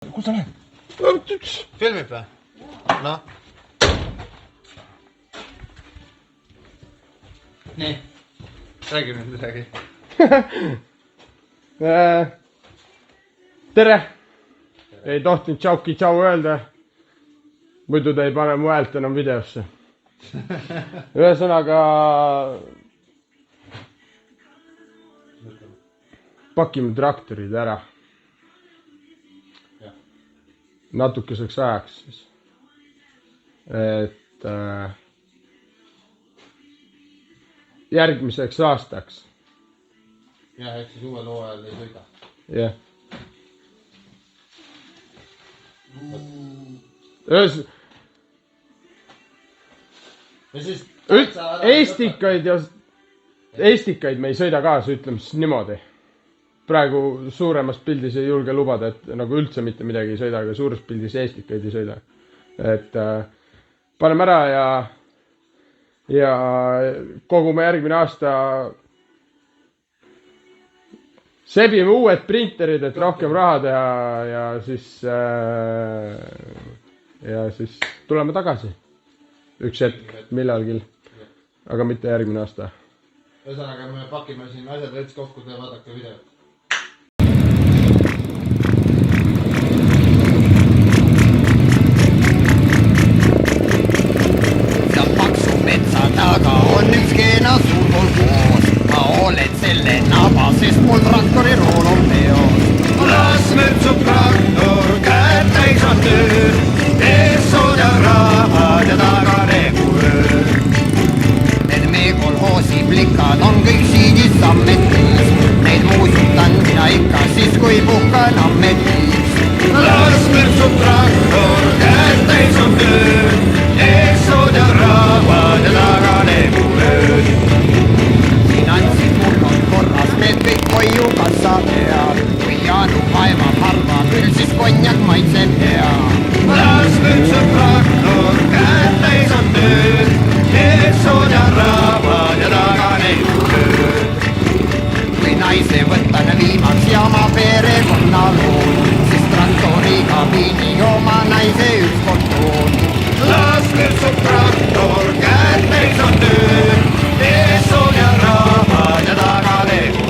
Kus sa lähed? Filmib või? Noh. Nii. Räägi nüüd midagi. Tere! Ei tohtinud tšauki tšau öelda. Muidu ta ei pane mu häält enam videosse. Ühesõnaga pakime traktorid ära. Natukeseks ajaks siis. Et järgmiseks aastaks. Jah, ehk siis uuel hooajal ei sõida. Jah. Eestikaid me ei sõida kaasa, ütleme siis niimoodi. Praegu suuremas pildis ei julge lubada, et nagu üldse mitte midagi ei sõida, aga suures pildis eestikaid ei sõida. Et paneme ära ja kogume järgmine aasta sebime uued printerid, et rohkem raha teha ja siis tuleme tagasi. Üks hetk, millalgi, aga mitte järgmine aasta. Ühesõnaga me pakime siin asjad veits kokku ja vaadake videot. Seal paksu metsa taga on üks keena suur kolkoos. Ma olen selle naba, sest mul traktori rool on peos. Las mürtsub traktor, käed täis on töö. Ees on ja rahad ja taga reeguröö. Need meie kolhoosi plikad on kõik siidis ammetis. Neid muusutan mina ikka siis, kui puhkan ammetis. Las mürtsub traktor, käed täis on töö. Ees on ja rahad ja taga reeguröö. Finantsid mul on korras, need kõik hoiu kassa peal. Kui Jaanu vaevab harva, küll siis konjak maitseb hea. Las mürtsub traktor, käed täis on töö. Ees on ja rahad ja taga reeguröö. Kui naise võtan viimaks ja oma perekonna loon, siis traktoriga viini oma naise ükskord toon. Las mürtsub traktor, käed täis on töö. Ees on ja rahad ja taga reeguröö.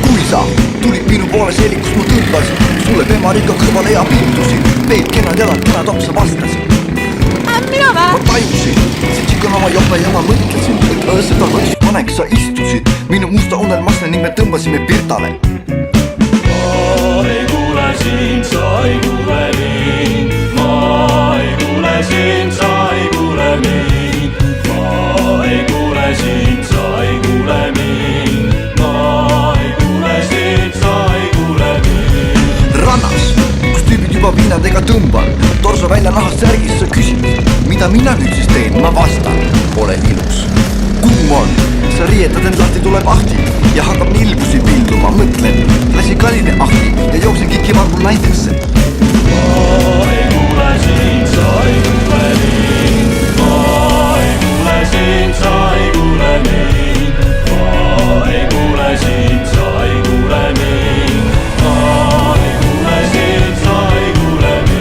Kui sa tulid minu poole seelikus ma tõmbasin, sulle temarikka kõrvale ja pindusin. Peed kenad jalad, kenad apsa vastasin. Mina vä? Ma tajusin, see tšikon oma jope ja ma mõtlesin, et seda lõksu paneks sa istusid minu musta unelmasse ning me tõmbasime Pirtale. Ma ei kuule sind, sa ei kuule mind. Ma ei kuule sind, sa ei kuule mind. Ma ei kuule sind, sa ei kuule mind. Ma ei kuule sind, sa ei kuule mind. Rannas, kus tüübid juba viinadega tõmban, torso välja nahast särgis sa küsid, mida mina nüüd siis teen, ma vastan, ole ilus. Kuum on, sa riietad end lahti, tuleb ahti ja hakkab nilbusi pilduma, mõtlen, lasi kaline ahti ja jooksen kikivargul naisesse. Ma ei kuule sind, sa ei kuule mind. Ma ei kuule sind, sa ei kuule mind. Ma ei kuule sind, sa ei kuule mind. Ma ei kuule sind, sa ei kuule mind.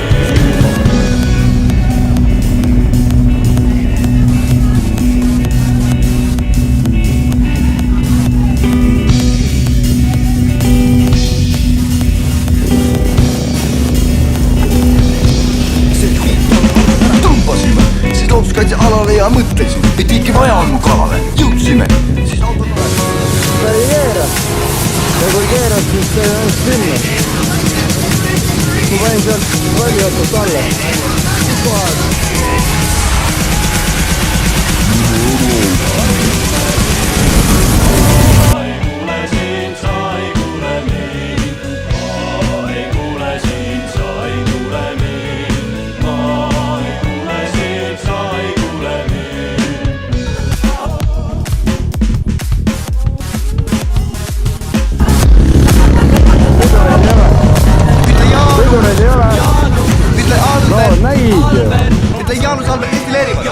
Tõmbasime, siis looduskaitse alale ja mõtlesin, et ikka vaja on mu kalale. Jõudsime, siis auto Ta ei keera. Ja kui keerad, siis see on sinna. Ma panin sealt rolliautot alla. Kohad. Ma ei kuule sind, sa ei kuule mind. Ma ei kuule sind, sa ei kuule destileerivad.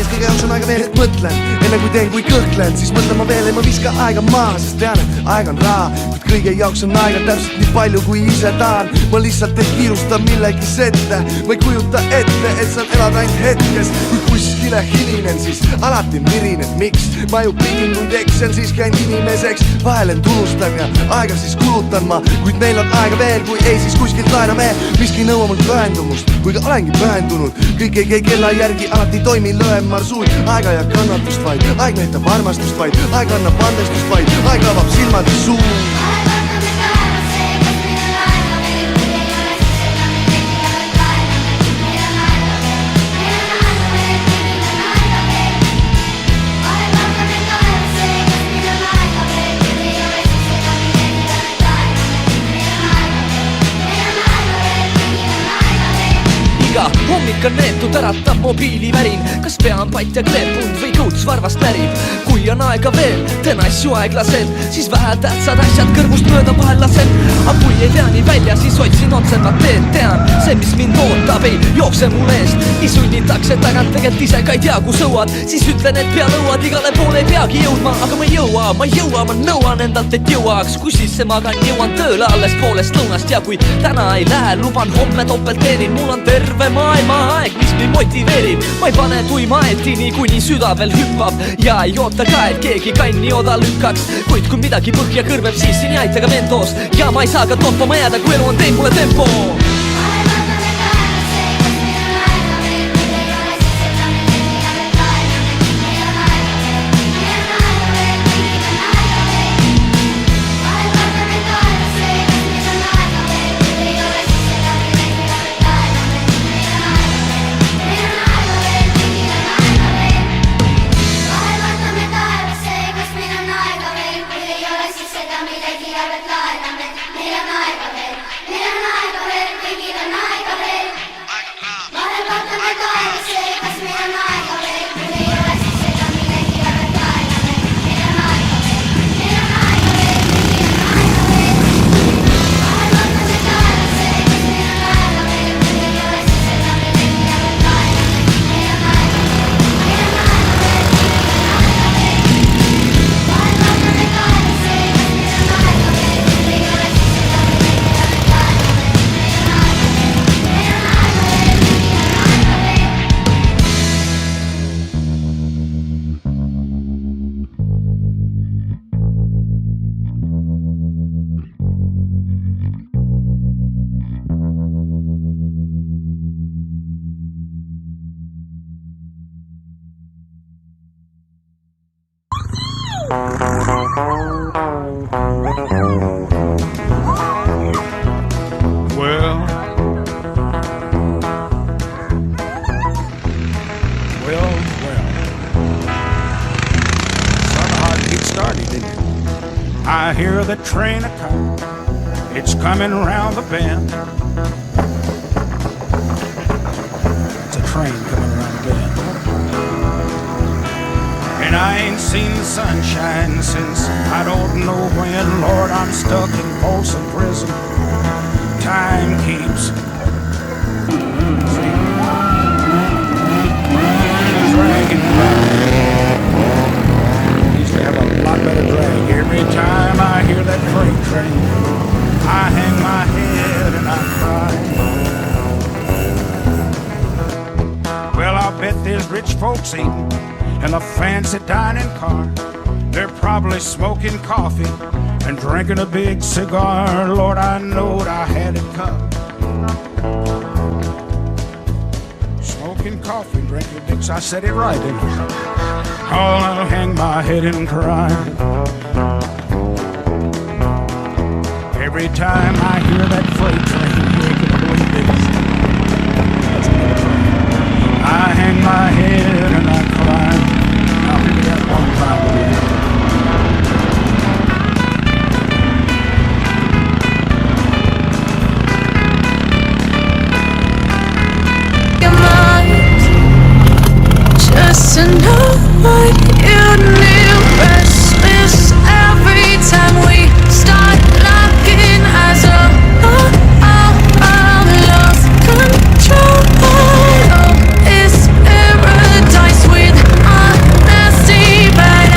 Kõige jaoks on aega veel, et mõtlen enne kui teen, kui kõhklen, siis mõtlen ma veel, ei ma viska aega maha, sest tean, et aeg on raha, kuid kõige jaoks on aega täpselt nii palju, kui ise tahan. Ma lihtsalt ei kiirusta millegis ette, ma ei kujuta ette, et saan elada ainult hetkes. Kui kuskile hilinen, siis alati mirin, et miks ma ju pidin, kuid eksen siiski ainult inimeseks. Vahelen tunnustan ja aega siis kulutan ma, kuid meil on aega veel, kui ei, siis kuskilt laename. Miski nõua mul pühendumust, kuigi olengi pühendunud. Kõik ei käi kella järgi, alati toimi lööm marsuud. Aega ja kannatust vaid, aeg näitab armastust vaid, aeg annab andestust vaid, aeg avab silmad ja suu. Hommik on neetud, äratab mobiilivärin. Kas pea on pat ja kleepunud või kõuts varvast närib? Kui on aega veel, teen asju aeglaselt, siis vähe tähtsad asjad kõrvust mööda vahel lasen. Aga kui ei tea nii välja, siis otsin otsemat teed. Tean, see mis mind ootab ei jookse mul eest. Nii sunnitakse tagant, tegelikult ise ka ei tea kus õuad. Siis ütlen, et pea lõuad, igale poole ei peagi jõudma. Aga ma ei jõua, ma nõuan endalt, et jõuaks. Kui sisse magan, jõuan tööle alles poolest lõunast. Ja kui täna ei lähe, luban homme topelt teenin. Mul on terve maailma aeg, mis mind motiveerib. Ma ei pane tuima eeltini, kuni süda veel hüppab. Ja ei oota ka, et keegi kanni oda lükkaks. Kuid kui midagi põhja kõrveb, siis siin ei aita ka mentoos. Ja ma ei saa ka toppama jääda, kui elu on teinud mulle tempo. I hear the train a-comin', it's coming round the bend. It's a train coming around the bend. And I ain't seen the sunshine since I don't know when. Lord, I'm stuck in Folsom Prison. Time keeps bet there's rich folks eating in a fancy dining car. They're probably smoking coffee and drinking a big cigar. Lord, I knowed I had it covered. Smoking coffee and drinking a big, I said it right, didn't I? Oh, I'll hang my head and cry. Every time I hear that freight train, you can believe this. That's another train. I hang my head and I cry. I'll hear that one time again. Just to know what you knew. Restless every time we start locking eyes. Lost control. It's paradise with honesty, but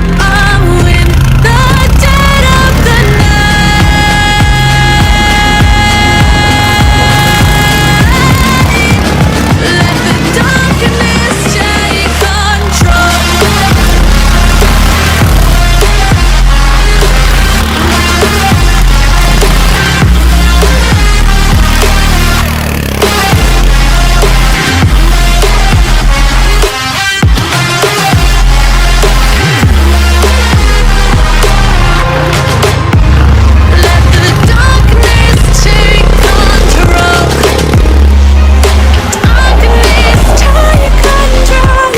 I'm in the dead of the night. Let the darkness take control. Let the darkness take control. Darkness take control.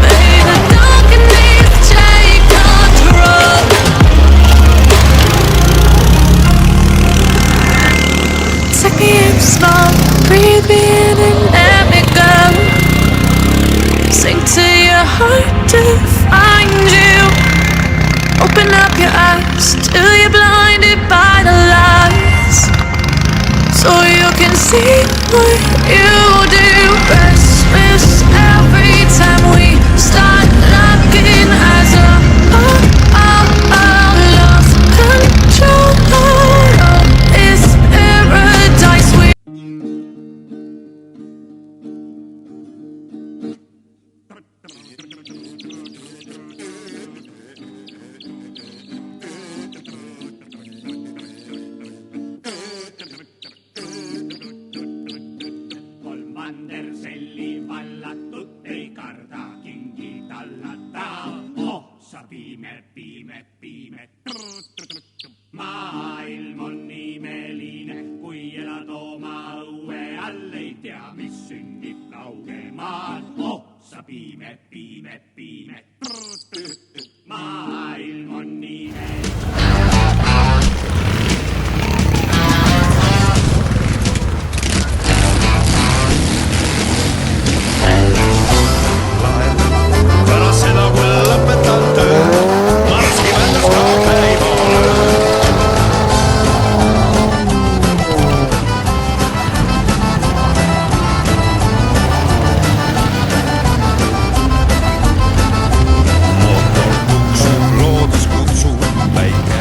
May the darkness take control. Take me in slow, breathe me in and let me go. Sink to your heart to find you. Open up your eyes till you're blinded by the lies, so you can see what you do. Restless every time we start locking eyes. Lost control. It's paradise we Manderselli vallatud ei karda kingid allata. Oh, sa pime, pime, pime. Maailm on imeline, kui elad oma õue all, ei tea, mis sünnib kaugemaal. Oh, sa pime, pime, pime. Maailm on imeline. Pärast seda, kui lõpetan töö, marski vändus kaaperi poole. Mootor kuksub, loodus kutsub, päike.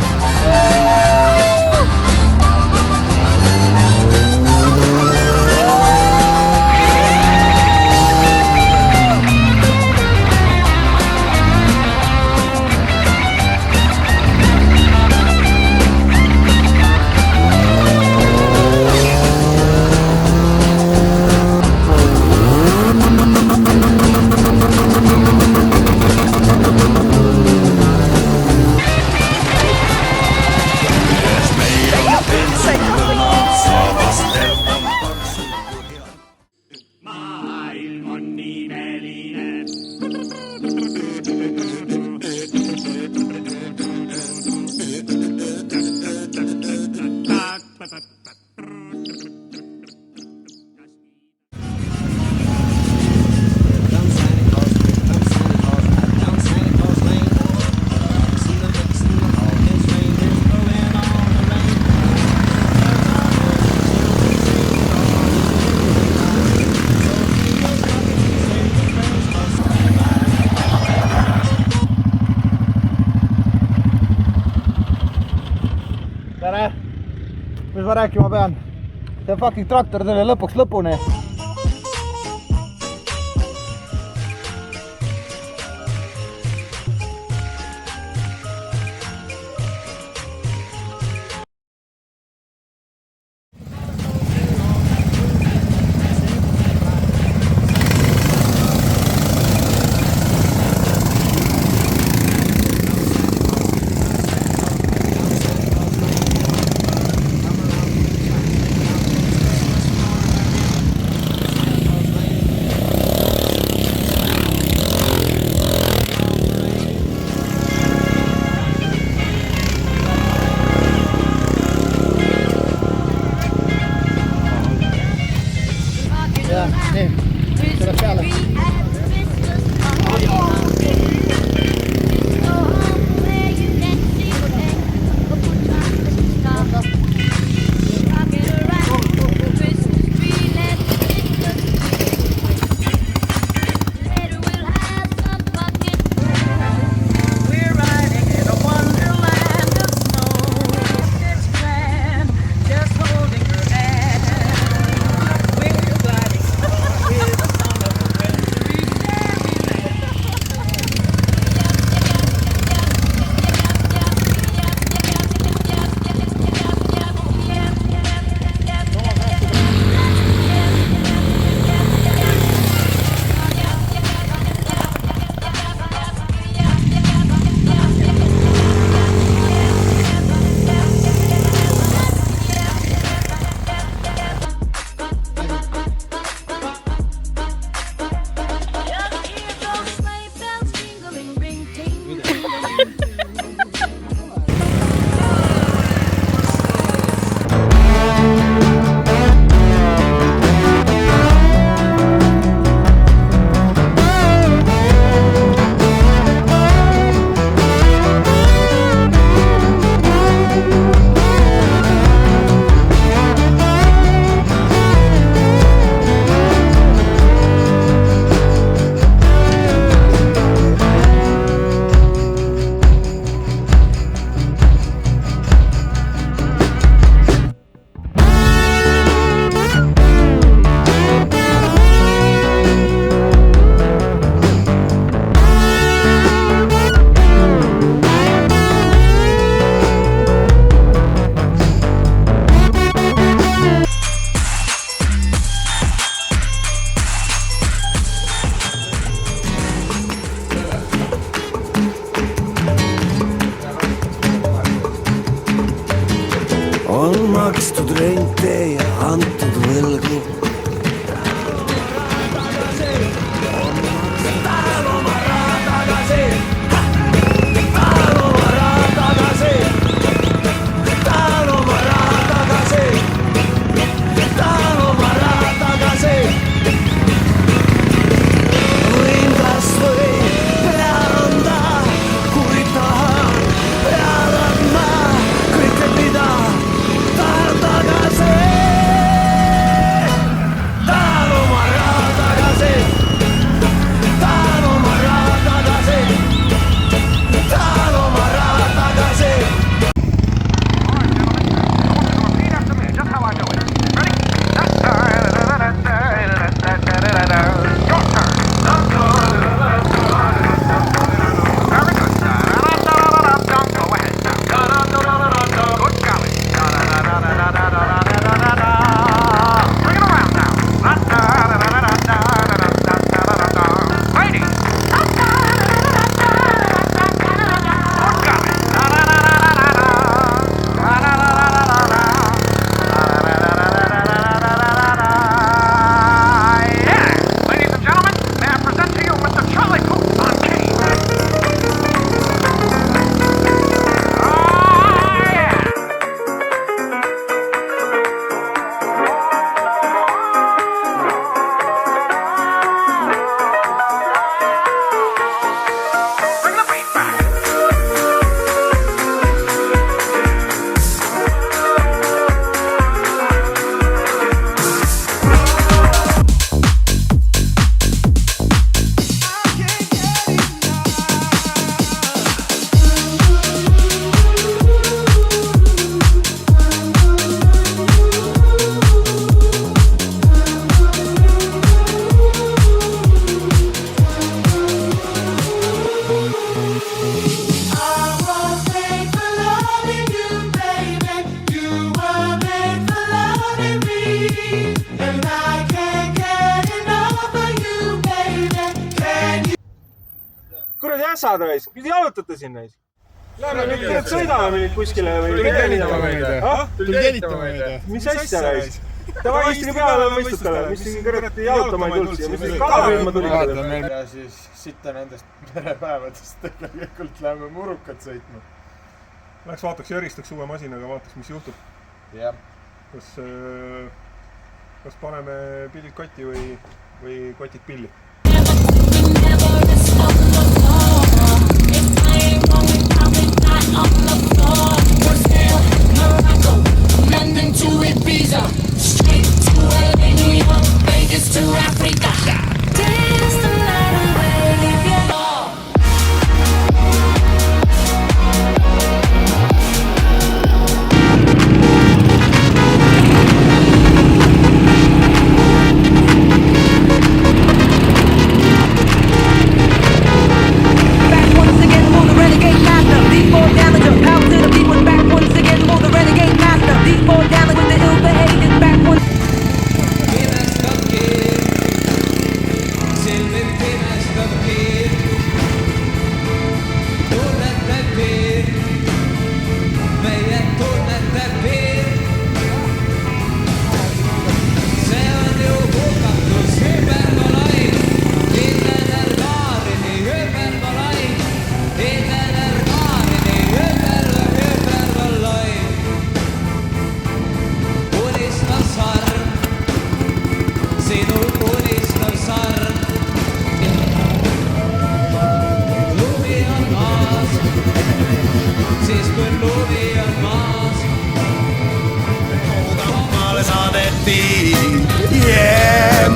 Maailm on imeline. tere, mis ma rääkima pean? See fucking traktor tuli lõpuks lõpuni. antud võlgu. Kuradi ässad raisk, mis jalutate sinna siis? Lähme nüüd sõidame nüüd kuskile või? Tuli jälitama meid. Mis asja raisk? Tava istri peale on istutale, mis siin kõrvati jalutama ei tulnud siia, mis siin kalapüüdma tuli. Ja siis sitta nendest merepäevadest tegelikult läheme murukat sõitma. Läks vaataks jöristaks uue masinaga, vaataks mis juhtub. Jah. Kas paneme pillid kotti või kotid pilli? London to Ibiza, straight to LA, New York, Vegas to Africa. Dance the night away if you're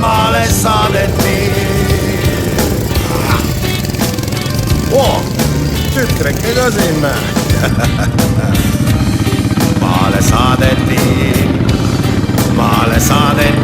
maale saadettiin. Tütrekke ka sinna. Maale saadettiin. Maale saadettiin.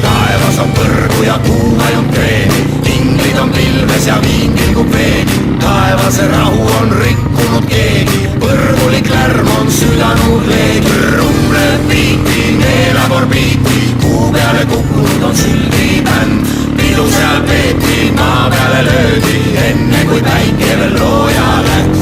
Taevas on põrgu ja kuuma on kreemi. Inglid on pilves ja viin kilgub veeni. Taevase rahu on rikkunud keegi. Põrgulik lärm on südanud leegi. Rumleb biiti, neelab orbiiti. Kuu peale kukkunud on sülgibänd. Pidu seal peeti, maa peale löödi. Enne kui päike veel looja läks.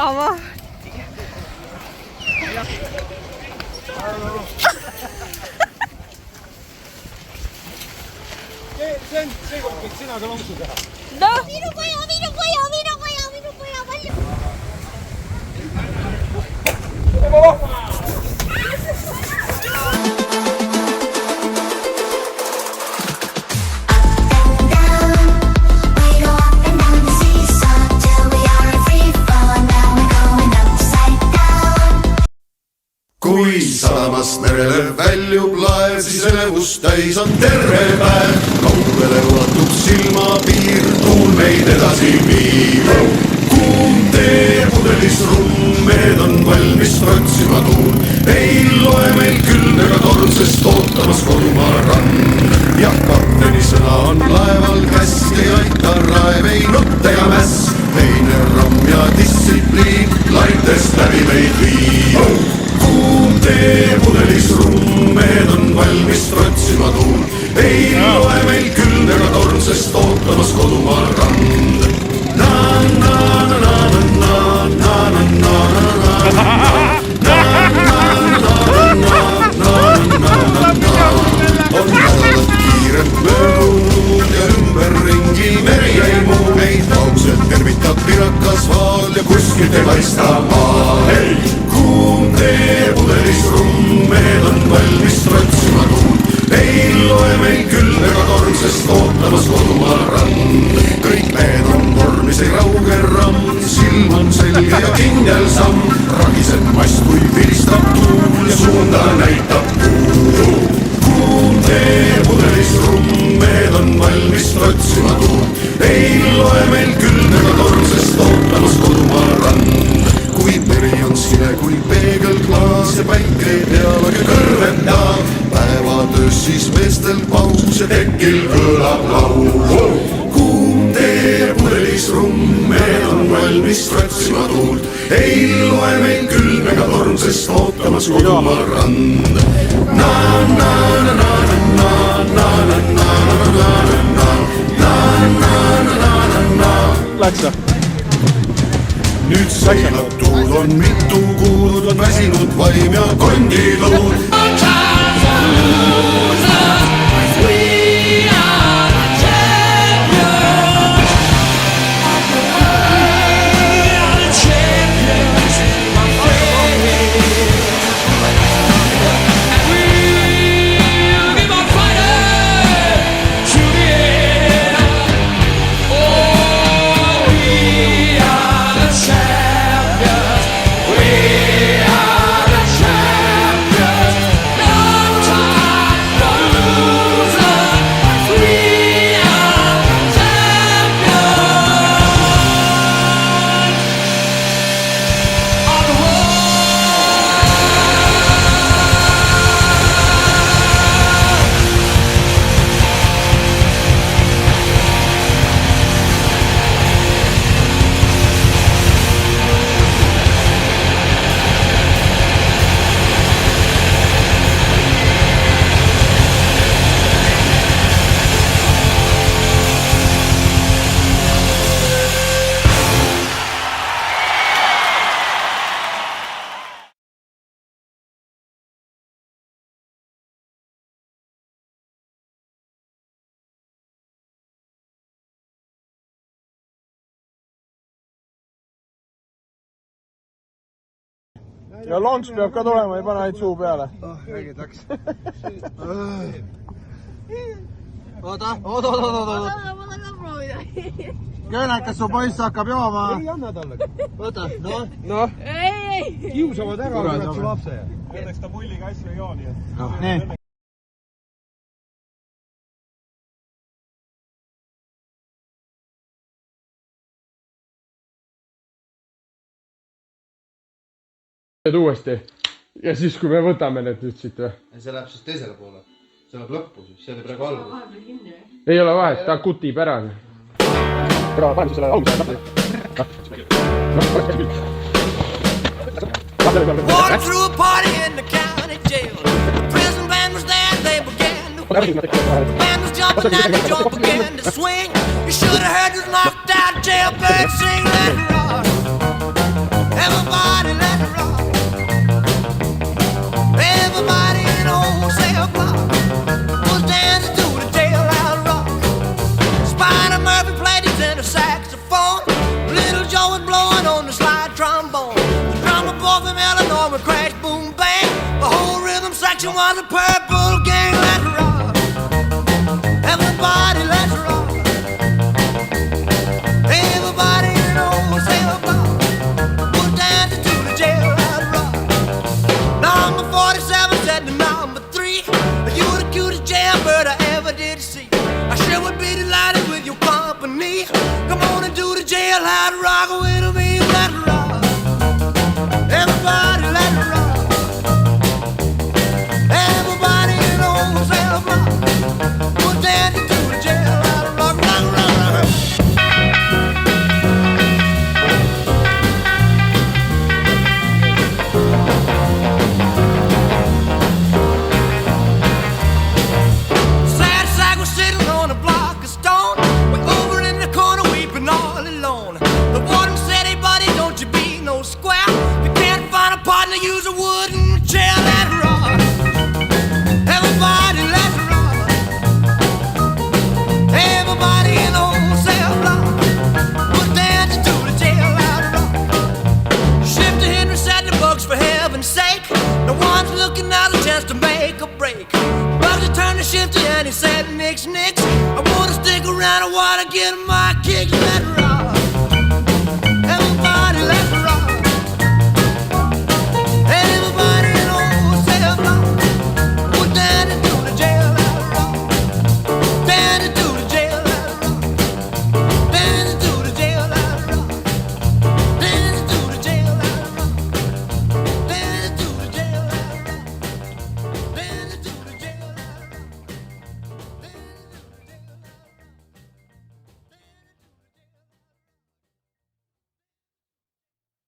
magama. See kord võiks sina ka lonksu teha. No. Minu poja, palju. Kui sadamast merele väljub laev, siis elevust täis on terve päev. Kaugele ulatub silmapiir, tuul meid edasi viib. Kuum tee pudelis rumm, mehed on valmis trotsima tuul. Ei loe meil külm ega torm, sest ootamas kodumaa rann. Ja kapteni sõna on laeval käsk, ei aita raev, ei nutt ega mäss. Veine, ramm ja distsipliin laitest läbi meid viib. Kuum tee pudelis rumm, mehed on valmis trotsima tuul. Ei loe meil külm ega torm, sest ootamas kodumaa rand. On nädalad kiirelt möödunud ja ümberringi meri ei muu. Meid kaugselt tervitab pirakas vaal ja kuskilt ei paista maa. Kuum tee pudelis rumm, mehed on valmis trotsima tuul. Ei loe meil külm ega torm, sest ootamas kodumaa rand. Kõik mehed on vormis, ei rauge ramm, silm on selge ja kindel samm. Ragiseb mast, kui vilistab tuul ja suunda näitab puu. Kuum tee pudelis rumm, mehed on valmis trotsima tuul. Ei loe meil külm ega torm, sest ootamas kodumaa rand. Kui meri on sile kui peegelklaas ja päike ei pealegi kõrvenda. Päevatöös siis meestel paus ja tekil kõlab laul. Kuum tee pudelis rumm, mehed on valmis trotsima tuult. Ei loe meil külm ega torm, sest ootamas kodumaa rand. Läks ja? Nüüd sõimatud on mitu kuud, on väsinud vaim ja kondiluud. Ja lonks peab ka tulema, ei pane ainult suu peale. Räägid läks. Oota. Ma tahan ka proovida. Kõnekas su poiss hakkab jooma. Ei anna talle. Võta, noh. Ei. Kiusavad ära su lapse. Õnneks ta mulliga asju ei joo, nii et... Nii. Uuesti. Ja siis, kui me võtame need nüüd siit või? See läheb siis teisele poole. See läheb lõppu siis. See oli praegu algus. Ei ole vahet, ta kutib ära. Ära, paneme siis selle alguse. Walked through a party in the county jail. The prison band was there, they began to play. The band was jumping and the joint began to swing. You should have heard those knocked out jailbirds sing that rock. you want a perfect